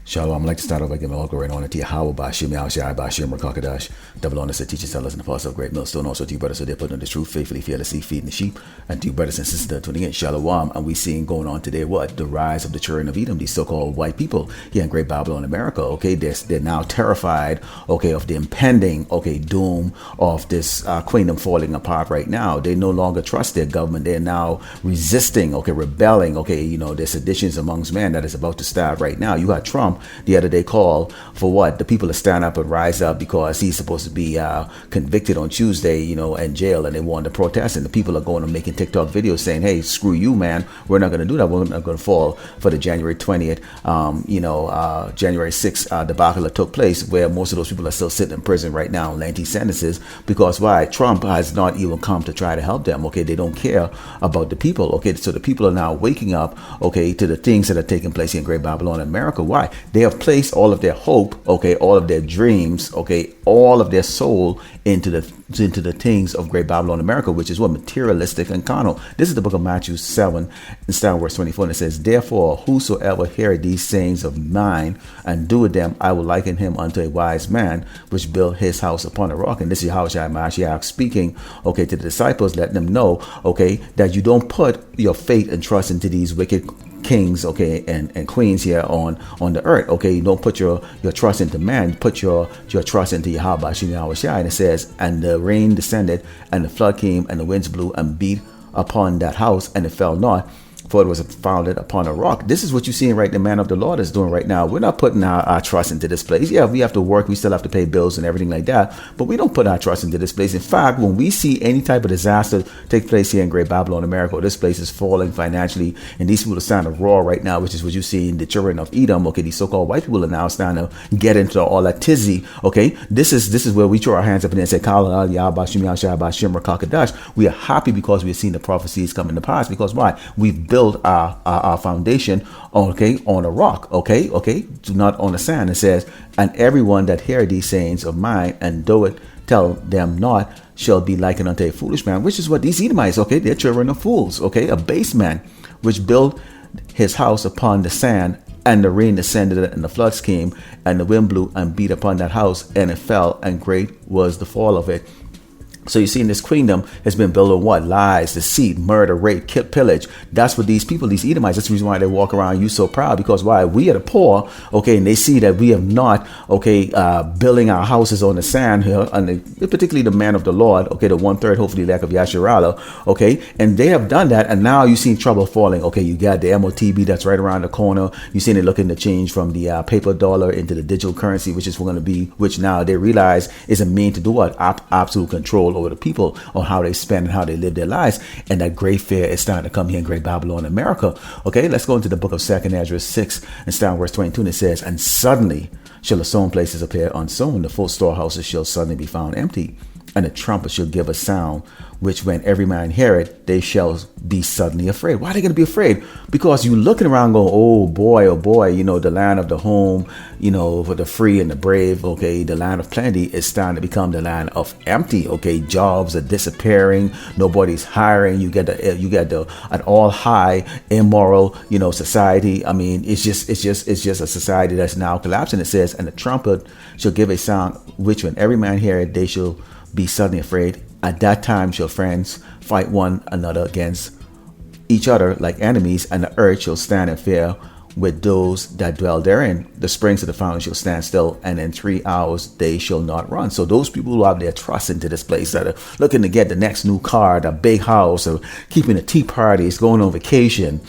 Shalom. I'd like to start off by giving all glory and honor to Yahweh, Bashim, Yahushai, Bashim, Rakakadash. Double honor to teachers, tell us, and apostles of great millstone. Also to you, brothers, so they're putting on the truth, faithfully, fearlessly, feeding the sheep. And to you, brothers and sisters, tuning in, Shalom. And we seeing going on today what? The rise of the children of Edom, these so-called white people here in Great Babylon, America. Okay, they're now terrified, okay, of the impending, okay, doom of this kingdom falling apart right now. They no longer trust their government. They're now resisting, okay, rebelling, okay, there's seditions amongst men that is about to start right now. You got Trump the other day call for what? The people to stand up and rise up because he's supposed to be convicted on Tuesday, in jail, and they want to protest. And the people are going and making TikTok videos saying, hey, screw you, man. We're not going to do that. We're not going to fall for the January 20th, January 6th debacle that took place, where most of those people are still sitting in prison right now on lengthy sentences. Because why? Trump has not even come to try to help them. Okay, they don't care about the people. Okay, so the people are now waking up, okay, to the things that are taking place in Great Babylon, America. Why? They have placed all of their hope, okay, all of their dreams, okay, all of their soul into the things of Great Babylon, America, which is what? Materialistic and carnal. This is the book of Matthew 7, and starting verse 24, and it says, therefore, whosoever heareth these sayings of mine and doeth them, I will liken him unto a wise man, which built his house upon a rock. And this is Yahushua Mashiach speaking, okay, to the disciples, letting them know, okay, that you don't put your faith and trust into these wicked kings, okay, and queens here on the earth. Okay, you don't put your trust into man, you put your trust into Yahweh Yahushua. And it says, and the rain descended, and the flood came, and the winds blew and beat upon that house, and it fell not, for it was founded upon a rock. This is what you're seeing right, the man of the Lord is doing right now. We're not putting our trust into this place. Yeah, we have to work, we still have to pay bills and everything like that, but we don't put our trust into this place. In fact, when we see any type of disaster take place here in Great Babylon, America, or this place is falling financially, and these people are starting to roar right now, which is what you see in the children of Edom. Okay, these so-called white people are now starting to get into all that tizzy. Okay, this is where we throw our hands up and say, we are happy because we've seen the prophecies come into pass. Because why? We've built our foundation, okay, on a rock, okay, not on the sand. It says, and everyone that hear these sayings of mine and do it, tell them not, shall be likened unto a foolish man, which is what these Edomites, okay, they're children of fools, okay, a base man, which built his house upon the sand, and the rain descended, and the floods came, and the wind blew and beat upon that house, and it fell, and great was the fall of it. So you see, in this kingdom has been built on what? Lies, deceit, murder, rape, pillage. That's what these people, these Edomites, that's the reason why they walk around you so proud. Because why? We are the poor, okay, and they see that we have not, okay, building our houses on the sand here, and particularly the man of the Lord, okay, the 1/3, hopefully, lack of Yasharala, okay, and they have done that, and now you see trouble falling. Okay, you got the MOTB that's right around the corner. You see they looking to change from the paper dollar into the digital currency, which is going to be, which now they realize is a mean to do what? Absolute control over the people on how they spend and how they live their lives. And that great fear is starting to come here in Great Babylon, America. Okay, let's go into the book of 2nd Ezra 6 and start verse 22. And it says, and suddenly shall the sown places appear unsown, the full storehouses shall suddenly be found empty, and the trumpet shall give a sound, which when every man hear it, they shall be suddenly afraid. Why are they going to be afraid? Because you looking around going, oh boy, the land of the home, for the free and the brave, okay, the land of plenty is starting to become the land of empty, okay, jobs are disappearing, nobody's hiring, you get an all high immoral, society. I mean, it's just a society that's now collapsing. It says, and the trumpet shall give a sound, which when every man hear it, they shall be suddenly afraid. At that time shall friends fight one another against each other like enemies, and the earth shall stand in fear with those that dwell therein. The springs of the fountain shall stand still, and in 3 hours they shall not run. So those people who have their trust into this place, that are looking to get the next new car, the big house, or keeping the tea parties, going on vacation,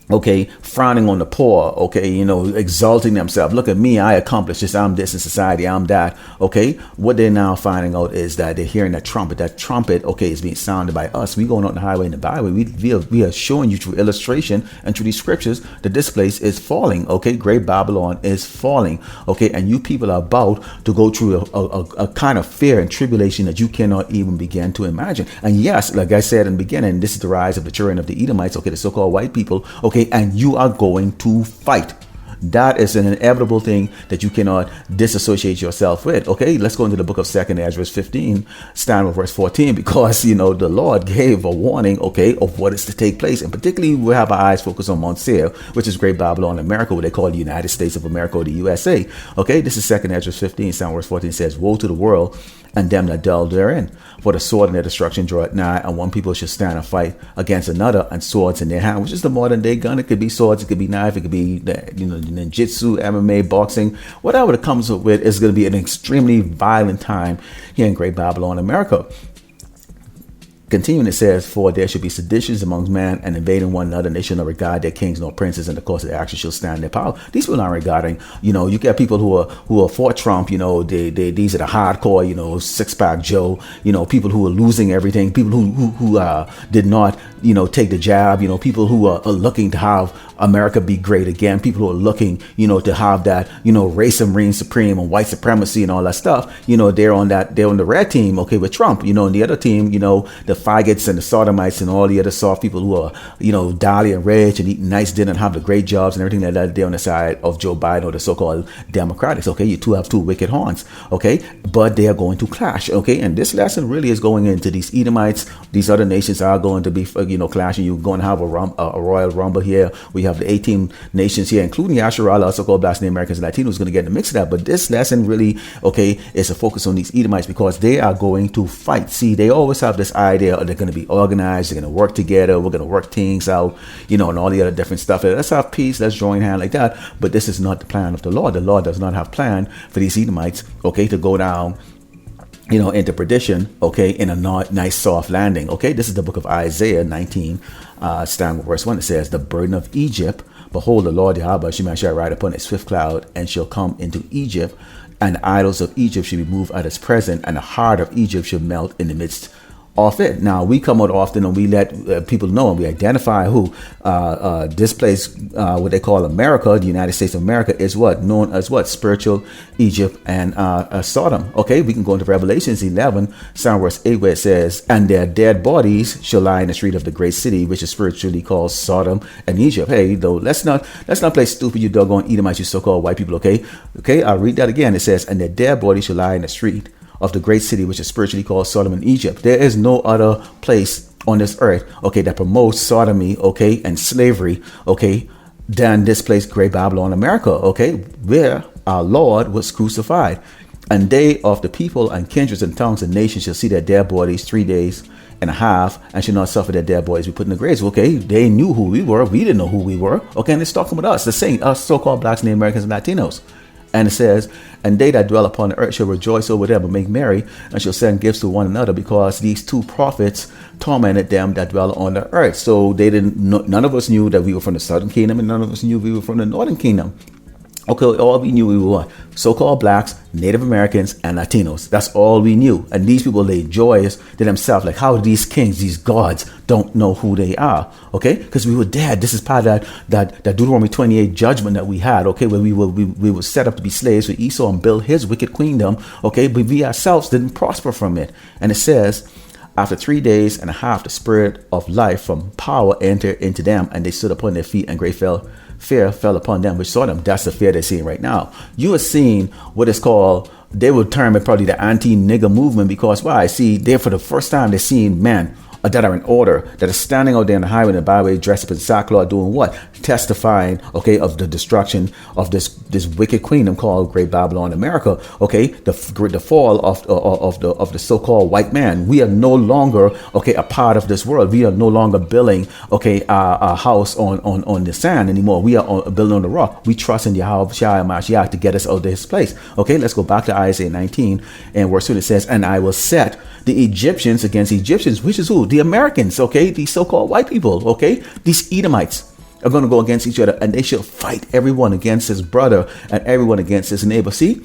okay, frowning on the poor, okay, exalting themselves. Look at me, I accomplished this, I'm this in society, I'm that, okay. What they're now finding out is that they're hearing that trumpet, okay, is being sounded by us. We going on the highway and the byway. We are showing you through illustration and through these scriptures that this place is falling, okay. Great Babylon is falling, okay, and you people are about to go through a kind of fear and tribulation that you cannot even begin to imagine. And yes, like I said in the beginning, this is the rise of the children of the Edomites, okay, the so-called white people, okay, and you are going to fight. That is an inevitable thing that you cannot disassociate yourself with. Okay, let's go into the book of 2nd Ezra 15, starting with verse 14, because the Lord gave a warning, okay, of what is to take place. And particularly we have our eyes focused on Mount Seir, which is Great Babylon, America, what they call the United States of America, or the USA. Okay, this is 2nd Ezra 15, starting with verse 14, says, "Woe to the world and them that dwell therein. For the sword and their destruction draweth nigh, and one people shall stand and fight against another, and swords in their hand," which is the modern day gun. It could be swords, it could be knife, it could be ninjutsu, MMA, boxing, whatever it comes up with. Is going to be an extremely violent time here in Great Babylon, America. Continuing, it says, "For there should be seditions amongst men, and invading one another, and they shall not regard their kings nor princes, and the course of their action shall stand their power." These people aren't regarding, you get people who are for Trump, these are the hardcore, six-pack Joe, people who are losing everything, people who did not, take the jab, people who are looking to have America be great again, people who are looking, to have that, racism reign supreme and white supremacy and all that stuff. They're on the red team, okay, with Trump, and the other team, the faggots and the sodomites and all the other soft people who are, dolly and rich and eating nice dinner and have the great jobs and everything like that, they're on the side of Joe Biden or the so-called Democrats. Okay, you two have two wicked horns. Okay, but they are going to clash. Okay, and this lesson really is going into these Edomites. These other nations are going to be, clashing. You're going to have a Royal Rumble here. We have the 18 nations here, including Yasharala, also called Black Americans and Latinos, going to get in the mix of that. But this lesson really, okay, is a focus on these Edomites because they are going to fight. See, they always have this idea they're going to be organized, they're going to work together, we're going to work things out, and all the other different stuff. Let's have peace, let's join hands like that. But this is not the plan of the Lord. The Lord does not have plan for these Edomites, okay, to go down, into perdition, okay, in a not nice soft landing. Okay, this is the book of Isaiah 19, starting with verse 1. It says, "The burden of Egypt, behold, the Lord Yahweh shall ride upon a swift cloud, and shall come into Egypt, and the idols of Egypt shall be moved at his presence, and the heart of Egypt shall melt in the midst of it." Now we come out often and we let people know and we identify who this place, what they call America, the United States of America, is known as spiritual Egypt and Sodom. Okay, we can go into Revelations 11, verse 8, where it says, "And their dead bodies shall lie in the street of the great city, which is spiritually called Sodom and Egypt." Hey, though, let's not play stupid, you doggone Edomites, you so-called white people. Okay, I'll read that again. It says, "And their dead bodies shall lie in the street of the great city, which is spiritually called Sodom and Egypt." There is no other place on this earth, okay, that promotes sodomy, okay, and slavery, okay, than this place, Great Babylon, America, okay, where our Lord was crucified. "And they of the people and kindreds and tongues and nations shall see their dead bodies 3 days and a half, and shall not suffer their dead bodies be put in the graves." Okay, they knew who we were. We didn't know who we were. Okay, and it's talking about us, the saints, us so-called Blacks, Native Americans, and Latinos. And it says, "And they that dwell upon the earth shall rejoice over them and make merry, and shall send gifts to one another, because these two prophets tormented them that dwell on the earth." So they didn't. None of us knew that we were from the southern kingdom, and none of us knew we were from the northern kingdom. Okay, all we knew we were what? So-called Blacks, Native Americans, and Latinos. That's all we knew. And these people, they joyous to themselves, like how these kings, these gods, don't know who they are. Okay, because we were dead. This is part of that Deuteronomy 28 judgment that we had. Okay, where we were set up to be slaves for Esau and build his wicked kingdom. Okay, but we ourselves didn't prosper from it. And it says, "After 3 days and a half, the spirit of life from power entered into them, and they stood upon their feet, and great fear fell upon them which saw them." That's the fear they're seeing right now. You are seeing what is called, they would term it probably the anti-nigger movement, because why? See, they're for the first time they're seeing men that are in order, that are standing out there in the highway and the byway, dressed up in sackcloth, doing what? Testifying, okay, of the destruction of this wicked kingdom called Great Babylon, America. Okay, the fall of the so-called white man. We are no longer, okay, a part of this world. We are no longer building, okay, our house on the sand anymore. We are building on the rock. We trust in Yahweh Shai Mashiach to get us out of this place. Okay, let's go back to Isaiah 19 and verse 2. It says, "And I will set the Egyptians against Egyptians," which is who? The Americans, okay? These so-called white people, okay? These Edomites are going to go against each other, and they shall fight everyone against his brother and everyone against his neighbor. See?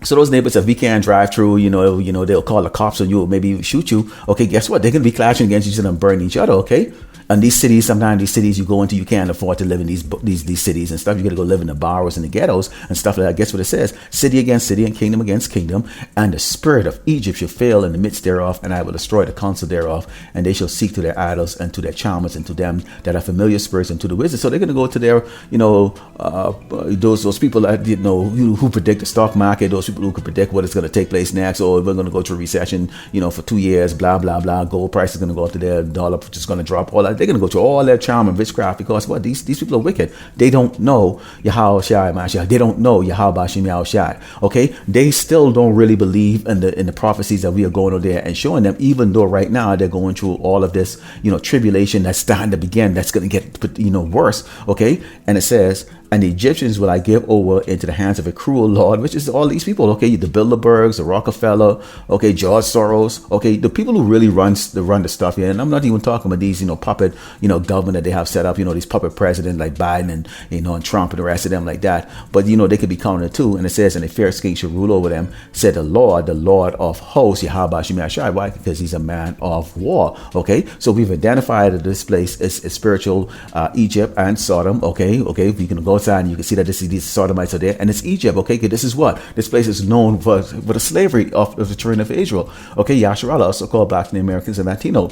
So those neighbors, if we can't drive through, they'll call the cops on you or maybe shoot you. Okay, guess what? They're going to be clashing against each other and burn each other, okay? And these cities, sometimes these cities you go into, you can't afford to live in these cities and stuff. You got to go live in the boroughs and the ghettos and stuff like that. Guess what it says? City against city and kingdom against kingdom. And the spirit of Egypt shall fail in the midst thereof, and I will destroy the counsel thereof. And they shall seek to their idols and to their charmers and to them that are familiar spirits and to the wizards. So they're going to go to their, those people that who predict the stock market, those people who can predict what is going to take place next, or we're going to go through a recession, for 2 years, blah blah blah. Gold price is going to go up to their dollar, just going to drop. All that they're going to go through all their charm and witchcraft because what these people are wicked. They don't know Yahweh Shai Mashiach. They don't know Yahweh Shem Yahweh Shai. Okay, they still don't really believe in the prophecies that we are going over there and showing them. Even though right now they're going through all of this, tribulation that's starting to begin. That's going to get worse. Okay, and it says, and the Egyptians will I give over into the hands of a cruel lord, which is all these people, okay, the Bilderbergs, the Rockefeller, okay, George Soros, okay, the people who really run the stuff here. And I'm not even talking about these, puppet, government that they have set up, these puppet presidents like Biden and, and Trump and the rest of them like that. But, they could be counted too. And it says, and a fair king shall rule over them, said the Lord of hosts, Yahweh Shem Yahweh. Why? Because he's a man of war, okay? So we've identified that this place is spiritual Egypt and Sodom, okay? We can go outside and you can see that these Sodomites are there, and it's Egypt, okay? This is what this place is known for the slavery of the children of Israel, okay? Yasharallah, also called Black and Americans and Latino,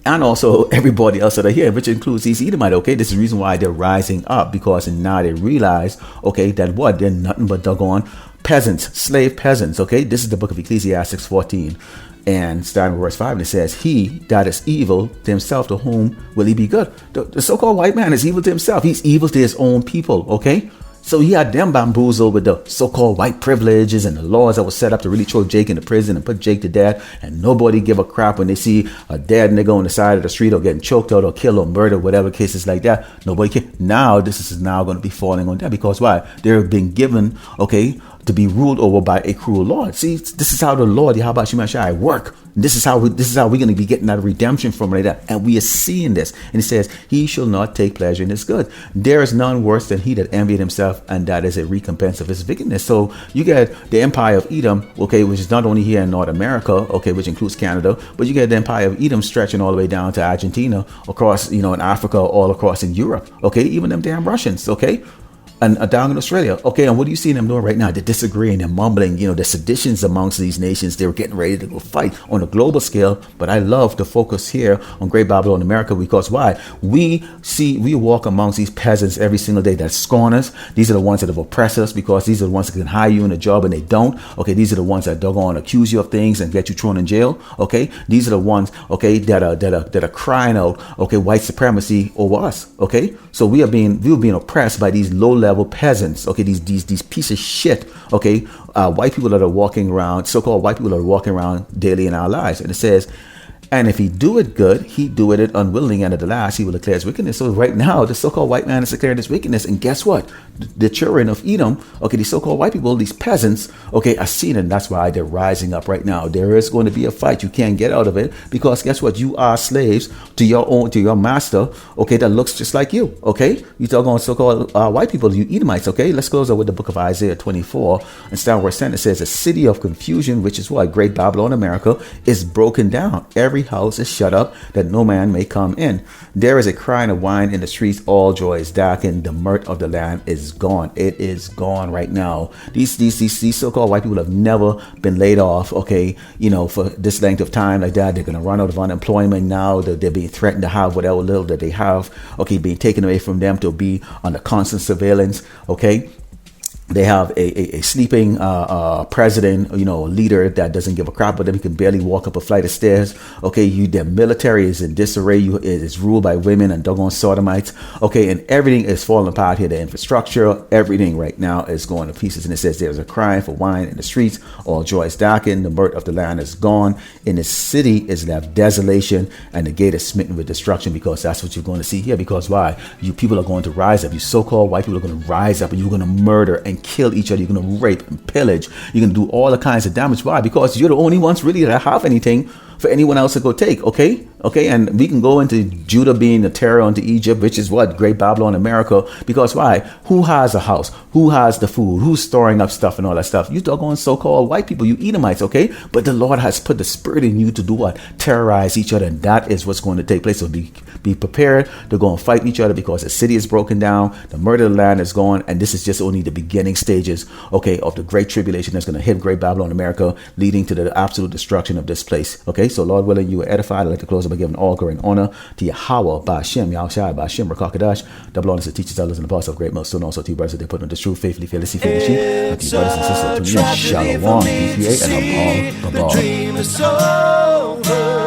and also everybody else that are here, which includes these Edomites, okay? This is the reason why they're rising up, because now they realize, okay, that what they're nothing but doggone peasants, slave peasants, okay? This is the book of Ecclesiastes 14. And starting with verse 5, and it says, he that is evil to himself, to whom will he be good? The so-called white man is evil to himself. He's evil to his own people, okay? So he had them bamboozled with the so-called white privileges and the laws that were set up to really throw Jake into prison and put Jake to death. And nobody give a crap when they see a dead nigga on the side of the street or getting choked out or killed or murdered, whatever cases like that. Nobody can. Now this is now going to be falling on them, because why? They're being given, okay, to be ruled over by a cruel Lord. See, this is how the Lord, Yahweh Shem Yahweh, work. This is how we're going to be getting that redemption from like that. And we are seeing this. And it says, he shall not take pleasure in his good. There is none worse than he that envied himself, and that is a recompense of his wickedness. So you get the empire of Edom, okay, which is not only here in North America, okay, which includes Canada, but you get the empire of Edom stretching all the way down to Argentina, across, in Africa, all across in Europe, okay, even them damn Russians, okay, and down in Australia. Okay, and what do you see them doing right now? They're disagreeing, they're mumbling, the seditions amongst these nations. They're getting ready to go fight on a global scale. But I love to focus here on Great Babylon America, because why? We walk amongst these peasants every single day that scorn us. These are the ones that have oppressed us, because these are the ones that can hire you in a job and they don't. Okay, these are the ones that doggone accuse you of things and get you thrown in jail. Okay, these are the ones, okay, that are crying out, okay, white supremacy over us. Okay, so we were being oppressed by these low level peasants, okay, these piece of shit, okay, white people that are walking around, so-called white people that are walking around daily in our lives. And it says, and if he do it good, he do it unwilling, and at the last he will declare his wickedness. So right now, the so-called white man is declaring his wickedness. And guess what? The children of Edom, okay, these so-called white people, these peasants, okay, are seen, and that's why they're rising up right now. There is going to be a fight. You can't get out of it, because guess what? You are slaves to your master, okay, that looks just like you, okay? You talk on so-called white people, you Edomites, okay? Let's close out with the book of Isaiah 24 and start verse 10. It says, a city of confusion, which is what? Great Babylon America, is broken down. Every house is shut up, that no man may come in. There is a crying of wine in the streets, all joy is darkened, the mirth of the land is gone. It is gone right now. These so-called white people have never been laid off, okay, for this length of time like that. They're going to run out of unemployment now. They're being threatened to have whatever little that they have, okay, being taken away from them to be under constant surveillance, okay. They have a sleeping president, leader that doesn't give a crap about them. He can barely walk up a flight of stairs. Okay, their military is in disarray. It is ruled by women and doggone Sodomites. Okay, and everything is falling apart here. The infrastructure, everything right now is going to pieces. And it says there's a crying for wine in the streets. All joy is darkened. The mirth of the land is gone. In the city is left desolation, and the gate is smitten with destruction, because that's what you're going to see here. Because why? You people are going to rise up. You so-called white people are going to rise up, and you're going to murder and kill each other. You're going to rape and pillage. You're going to do all the kinds of damage. Why? Because you're the only ones really that have anything for anyone else to go take. Okay, and we can go into Judah being a terror unto Egypt, which is what Great Babylon, America. Because why? Who has a house? Who has the food? Who's storing up stuff and all that stuff? You doggone so-called white people, you Edomites. Okay, but the Lord has put the spirit in you to do what? Terrorize each other, and that is what's going to take place. So be prepared to go and fight each other, because the city is broken down, the murder of the land is gone, and this is just only the beginning stages, okay, of the great tribulation that's going to hit Great Babylon, America, leading to the absolute destruction of this place. Okay, so Lord willing, you are edified. I'd like to close by giving all glory and honor to Yahweh, Ba'ashem, Yahushai, Ba'ashem, Rakakadash, double honors to teachers, elders, and apostles of great milestone, also to you brothers that they put on the truth, faithfully, fearlessly, fearlessly, and to you brothers and sisters, to me, Shalom, PPA, and I'm all the dream is over.